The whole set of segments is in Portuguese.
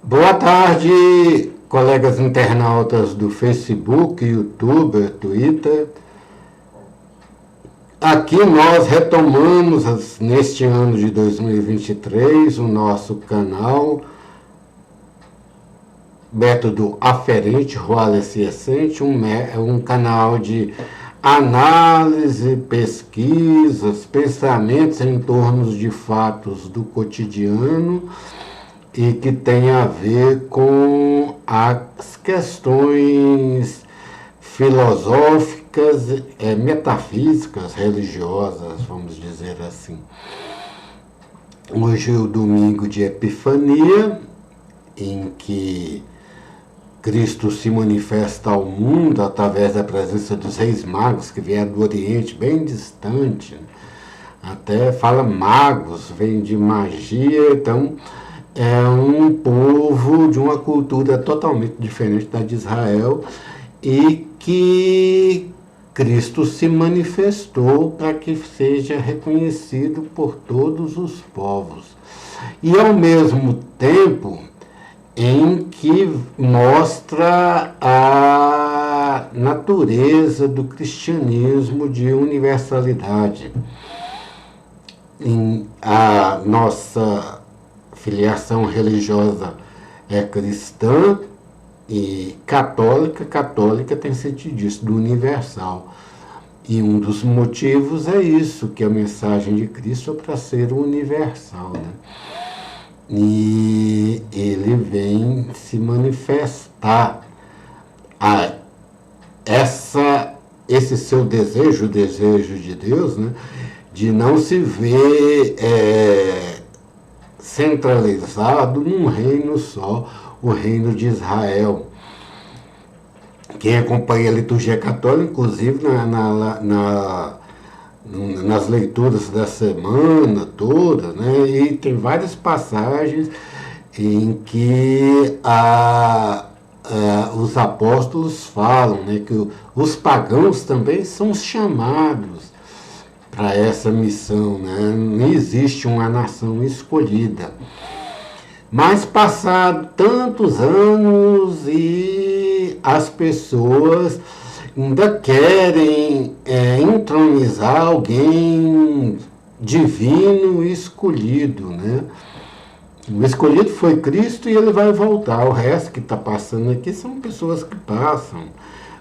Boa tarde, colegas internautas do Facebook, YouTube, Twitter. Aqui nós retomamos, neste ano de 2023, o nosso canal Método Aferente, Wallace Essente, um canal de análise, pesquisas, pensamentos em torno de fatos do cotidiano e que tem a ver com as questões filosóficas, metafísicas, religiosas, vamos dizer assim. Hoje é o domingo de Epifania, em que Cristo se manifesta ao mundo através da presença dos reis magos que vieram do Oriente, bem distante. Até fala magos, vem de magia, então é um povo de uma cultura totalmente diferente da de Israel e que Cristo se manifestou para que seja reconhecido por todos os povos. E ao mesmo tempo em que mostra a natureza do cristianismo de universalidade. A nossa filiação religiosa é cristã e católica tem sentido disso, do universal. E um dos motivos é isso, que a mensagem de Cristo é para ser universal, né? E ele vem se manifestar esse seu desejo, o desejo de Deus, né, de não se ver centralizado num reino só, o reino de Israel. Quem acompanha a liturgia católica, inclusive nas leituras da semana toda, né? E tem várias passagens em que os apóstolos falam, né, que os pagãos também são chamados para essa missão, né? Não existe uma nação escolhida. Mas passados tantos anos e as pessoas ainda querem entronizar alguém divino e escolhido, né? O escolhido foi Cristo e ele vai voltar. O resto que está passando aqui são pessoas que passam,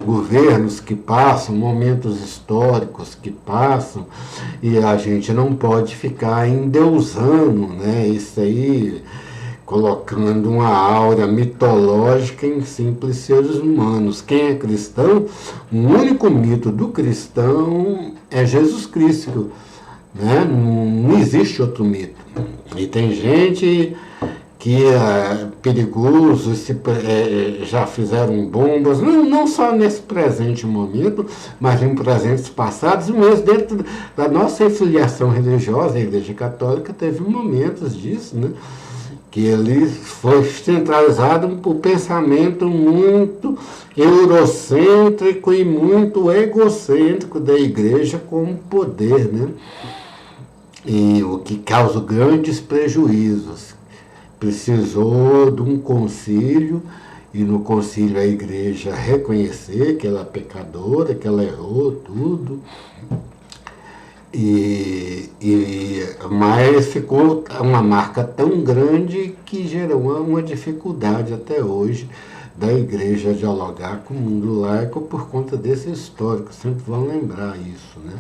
governos que passam, momentos históricos que passam, e a gente não pode ficar endeusando, né? Isso aí, colocando uma aura mitológica em simples seres humanos. Quem é cristão, o único mito do cristão é Jesus Cristo, né? Não existe outro mito. E tem gente que é perigoso, já fizeram bombas, não só nesse presente momento, mas em presentes passados, e mesmo dentro da nossa filiação religiosa, a Igreja Católica teve momentos disso, né? Que ele foi centralizado por pensamento muito eurocêntrico e muito egocêntrico da igreja como poder, né? E o que causa grandes prejuízos. Precisou de um concílio, e no concílio a igreja reconhecer que ela é pecadora, que ela errou tudo. Mas ficou uma marca tão grande que gerou uma dificuldade até hoje da igreja dialogar com o mundo laico por conta desse histórico, sempre vão lembrar isso, né?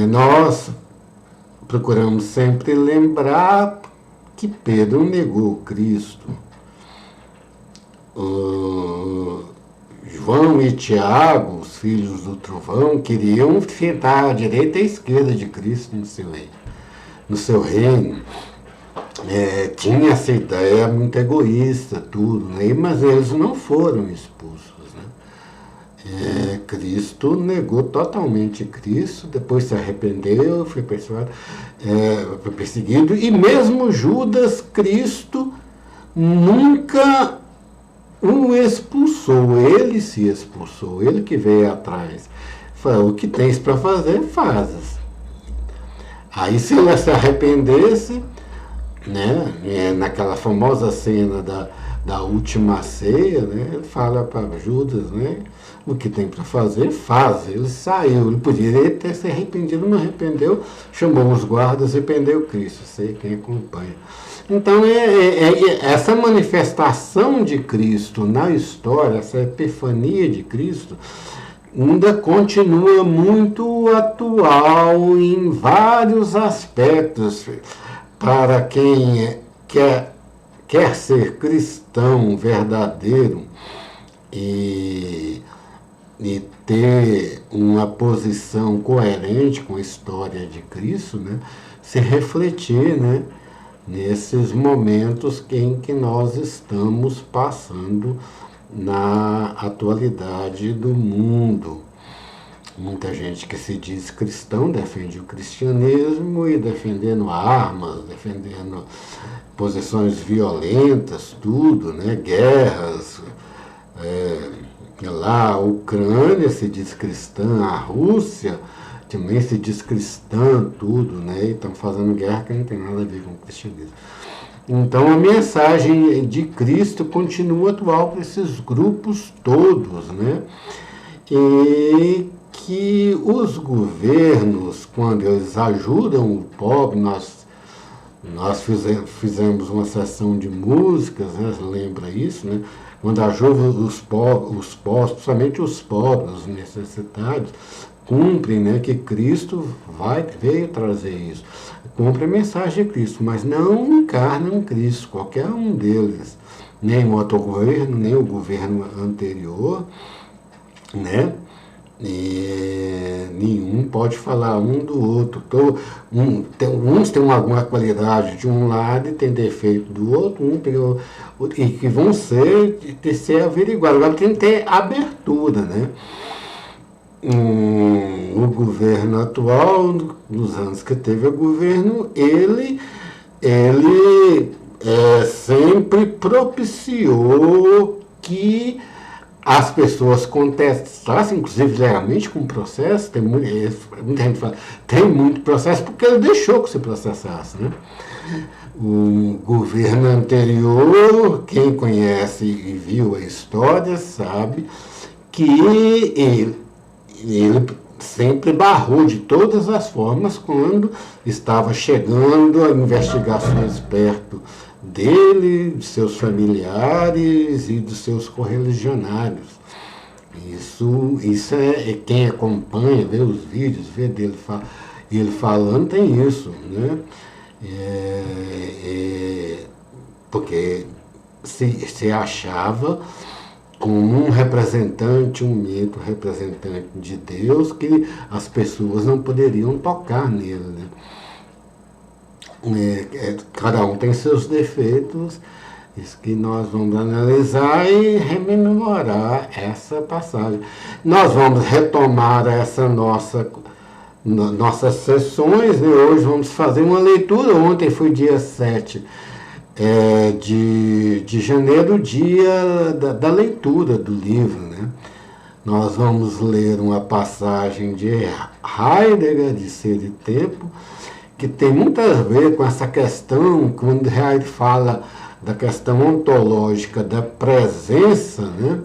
Nós procuramos sempre lembrar que Pedro negou Cristo. João e Tiago, os filhos do trovão, queriam sentar à direita e à esquerda de Cristo no seu reino. Tinha essa ideia muito egoísta, tudo, né? Mas eles não foram expulsos, né? Cristo negou totalmente Cristo, depois se arrependeu, foi perseguido, e mesmo Judas, Cristo nunca o expulsou, ele se expulsou, ele que veio atrás. Falou, o que tens para fazer, fazes. Aí se ele se arrependesse, né? Naquela famosa cena da última ceia, né? Ele fala para Judas, né? O que tem para fazer, faz. Ele saiu, ele poderia ter se arrependido, não arrependeu, chamou os guardas e prendeu Cristo. Sei quem acompanha. Então, essa manifestação de Cristo na história, essa epifania de Cristo, ainda continua muito atual em vários aspectos para quem quer ser cristão verdadeiro e ter uma posição coerente com a história de Cristo, né? Se refletir, né? Nesses momentos em que nós estamos passando na atualidade do mundo. Muita gente que se diz cristão defende o cristianismo e defendendo armas, defendendo posições violentas, tudo, né? Guerras. Lá a Ucrânia se diz cristã, a Rússia também se diz cristã, tudo, né? E estão fazendo guerra que não tem nada a ver com o cristianismo. Então a mensagem de Cristo continua atual para esses grupos todos, né? E que os governos, quando eles ajudam o pobre, nós fizemos uma sessão de músicas, né? Lembra isso, né? Quando ajudam os pobres, principalmente os pobres, os necessitados, cumprem, né, que Cristo veio trazer isso. Cumpre a mensagem de Cristo, mas não encarnam Cristo, qualquer um deles. Nem o outro governo, nem o governo anterior, né? E nenhum pode falar um do outro. Uns têm alguma qualidade de um lado e tem defeito do outro, e que vão ser averiguados. Agora tem que ter abertura, né? O governo atual, nos anos que teve o governo, ele sempre propiciou que as pessoas contestassem, inclusive legalmente, com processo. Muita gente fala, tem muito processo, porque ele deixou que se processasse, né? O governo anterior, quem conhece e viu a história, sabe que ele sempre barrou de todas as formas quando estava chegando a investigações perto dele, de seus familiares e dos seus correligionários. Isso é quem acompanha, vê os vídeos, vê ele falando, tem isso, né? Porque se achava como um representante, um mito representante de Deus, que as pessoas não poderiam tocar nele, né? Cada um tem seus defeitos, isso que nós vamos analisar e rememorar essa passagem. Nós vamos retomar essa nossas sessões, né? Hoje vamos fazer uma leitura. Ontem foi dia 7 de janeiro, dia da leitura do livro, né? Nós vamos ler uma passagem de Heidegger, de Ser e Tempo, que tem muito a ver com essa questão, quando Heidegger fala da questão ontológica da presença, né?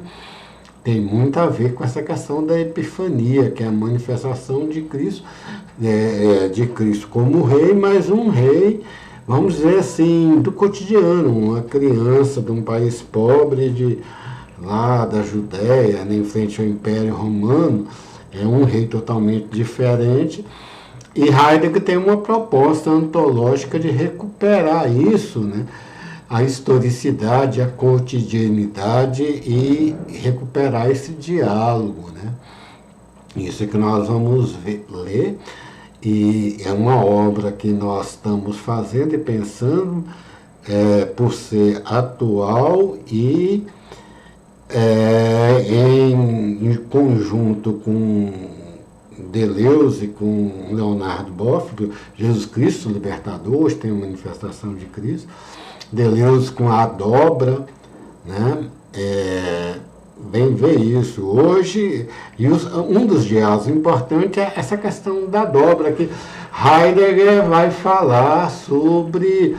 Tem muito a ver com essa questão da epifania, que é a manifestação de Cristo, de Cristo como rei, mas um rei, vamos dizer assim, do cotidiano, uma criança de um país pobre lá da Judéia, né, em frente ao Império Romano, é um rei totalmente diferente. E Heidegger tem uma proposta ontológica de recuperar isso, né? A historicidade, a cotidianidade e recuperar esse diálogo, né? Isso é que nós vamos ler, e é uma obra que nós estamos fazendo e pensando por ser atual e em conjunto com Deleuze e com Leonardo Boff, Jesus Cristo Libertador. Hoje tem a manifestação de Cristo. Deleuze com a dobra, né? Vem ver isso hoje, e um dos diálogos importantes é essa questão da dobra, que Heidegger vai falar sobre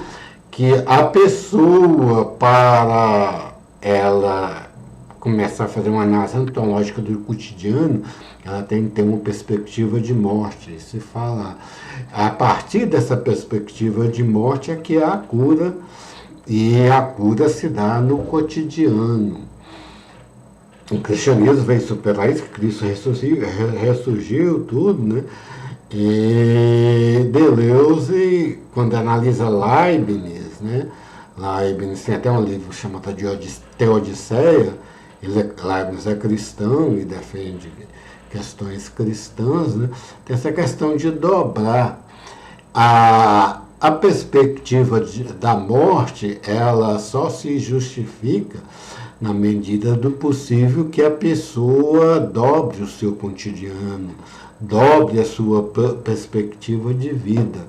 que a pessoa, para ela começar a fazer uma análise antológica do cotidiano, ela tem que ter uma perspectiva de morte. Se fala, a partir dessa perspectiva de morte é que há a cura, e a cura se dá no cotidiano. O cristianismo veio superar isso, que Cristo ressurgiu tudo, né? E Deleuze, quando analisa Leibniz, né? Leibniz tem até um livro chamado Teodiceia. Leibniz é cristão e defende questões cristãs, né? Tem essa questão de dobrar a perspectiva da morte. Ela só se justifica na medida do possível que a pessoa dobre o seu cotidiano, dobre a sua perspectiva de vida.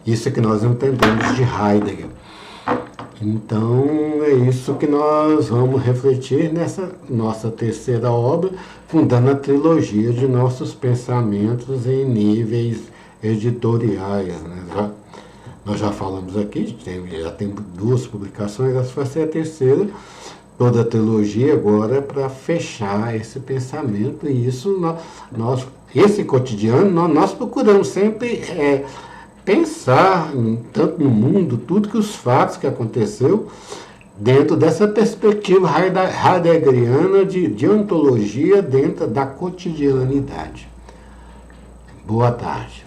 Isso é que nós entendemos de Heidegger. Então, é isso que nós vamos refletir nessa nossa terceira obra, fundando a trilogia de nossos pensamentos em níveis editoriais, né? Nós já falamos aqui, já tem 2 publicações, essa vai ser a terceira. Toda a trilogia agora é para fechar esse pensamento, e isso esse cotidiano, nós procuramos sempre pensar, tanto no mundo, tudo que os fatos que aconteceu, dentro dessa perspectiva heideggeriana de ontologia dentro da cotidianidade. Boa tarde.